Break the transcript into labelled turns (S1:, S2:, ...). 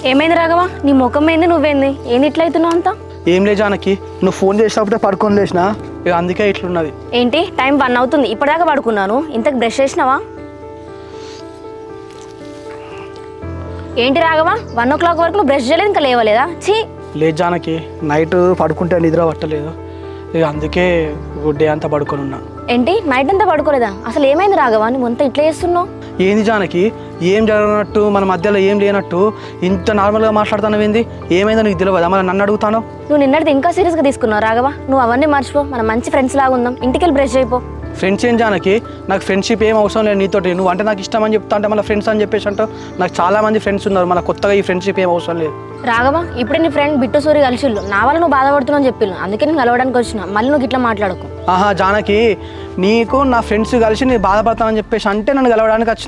S1: ఏమైంది రాఘవ? నీ ముఖం ఏంది, నువ్వేంది, ఏంది ఇట్లయితున్నావు అంతా?
S2: ఏం లే జానకి, నువ్వు ఫోన్ చేసినప్పుడే పడుకొని లేచినా, ఇక అందుకే ఇట్లున్నది.
S1: ఏంటి టైం 1 అవుతుంది, ఇప్పటిదాకా పడుకున్నాను. ఇంతకు బ్రష్ చేసినావా? ఏంటి రాఘవ, 1 o'clock వరకు నువ్వు బ్రష్ చేయలేదు, ఇంకా లేవలేదా? ఛీ!
S2: లేదు జానకి, నైట్ పడుకుంటే నిద్ర పట్టలేదు, ఇక అందుకే డే అంతా పడుకొని ఉన్నా.
S1: ఏంటి నైట్ అంతా పడుకోలేదా? అసలు ఏమైంది రాఘవ, నువ్వు అంతా ఇట్లా చేస్తున్నావు?
S2: ఏంది జానకి, ఏం జరగనట్టు, మన మధ్యలో ఏం లేనట్టు ఇంత నార్మల్గా మాట్లాడుతున్నావు? ఏంది, ఏమైందో నీకు తెలియదా? మళ్ళీ నన్ను అడుగుతాను.
S1: నువ్వు నిన్నటిది ఇంకా సీరియస్గా తీసుకున్నావు రాఘవ. నువ్వు అవన్నీ మర్చిపో, మనం మంచి ఫ్రెండ్స్ లాగా ఉందాం. ఇంటికి వెళ్ళి బ్రష్ అయిపో.
S2: ఫ్రెండ్స్ ఏం జానకి, నాకు ఫ్రెండ్షిప్ ఏం అవసరం లేదు నీతోటి. నువ్వు అంటే నాకు ఇష్టం అని చెప్తా అంటే మళ్ళీ ఫ్రెండ్స్ అని చెప్పేసి అంటావు. నాకు చాలా మంది ఫ్రెండ్స్ ఉన్నారు, మళ్ళీ కొత్తగా ఈ ఫ్రెండ్షిప్ ఏం అవసరం లేదు.
S1: రాఘవ, ఇప్పుడే నీ ఫ్రెండ్ బిట్టు సూరి కలిసిళ్ళు, నా వల్ల నువ్వు బాధపడుతున్నావు అని చెప్పిళ్ళు, అందుకే నేను కలవడానికి వచ్చిన. మళ్ళీ నువ్వు ఇట్లా మాట్లాడకు.
S2: ఆహా జానకి, నీకు నా ఫ్రెండ్స్ కలిసి నేను బాధపడతానని చెప్పేసి అంటే నన్ను కలవడానికి వచ్చిన.